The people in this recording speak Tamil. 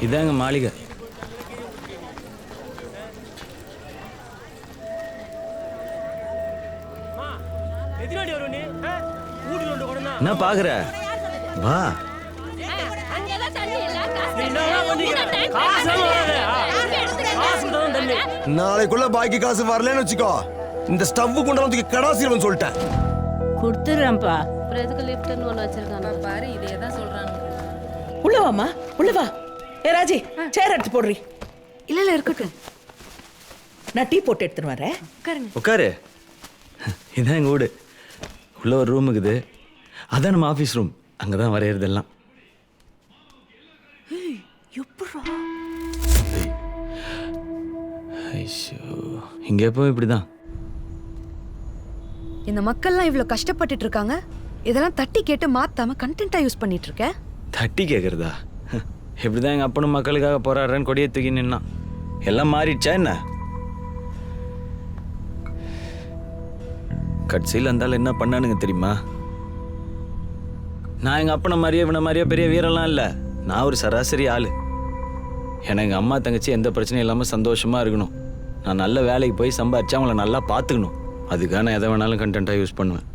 இதாங்க மாளிகை. என்ன பாக்குற? வா. நாளைக்குள்ள பாக்கி காசு வரலன்னு வச்சுக்கோ, இந்த ஸ்டவ் கொண்டாந்து கடாசிரவன் சொல்லிட்டேன். கொடுத்துறேன்ப்பா. எதுக்கு லிஃப்ட்னு ஒன்று வச்சிருக்காங்க பாரு, இதே தான் சொல்றாங்க. உள்ள வாமா, உள்ள வா. ஏ ராஜி, சேர் எடுத்து போடுறி. இல்ல இருக்கட்டும், நான் டீ போட்டு எடுத்துட்டு வரேன். உட்காரு. இதான் எங்க வீடு. உள்ள ஒரு ரூம் இருக்குது, அதான் நம்ம ஆஃபீஸ் ரூம். அங்கதான் வரையறதெல்லாம். இங்க எப்பவும் இப்படிதான். இந்த மக்கள்லாம் இவ்வளவு கஷ்டப்பட்டுட்டு இருக்காங்க, இதெல்லாம் தட்டி கேட்டு மாத்தாம கண்டென்ட்டா யூஸ் பண்ணிட்டு இருக்க. தட்டி கேட்குறதா? எப்படிதான் எங்கள் அப்பனும் மக்களுக்காக போராடுறேன்னு கொடியை தூக்கி நின்னான். எல்லாம் மாறிடுச்சா என்ன? கட்சியில் இருந்தாலும் என்ன பண்ணானுங்க தெரியுமா? நான் எங்கள் அப்பனை மாதிரியே இவனை மாதிரியே பெரிய வீரம்லாம் இல்லை. நான் ஒரு சராசரி ஆள். எனக்கு எங்கள் அம்மா தங்கச்சி எந்த பிரச்சனையும் இல்லாமல் சந்தோஷமாக இருக்கணும். நான் நல்ல வேலைக்கு போய் சம்பாதிச்சு அவங்கள நல்லா பார்த்துக்கணும். அதுக்காக நான் எதை வேணாலும் கண்டென்ட்டாக யூஸ் பண்ணுவேன்.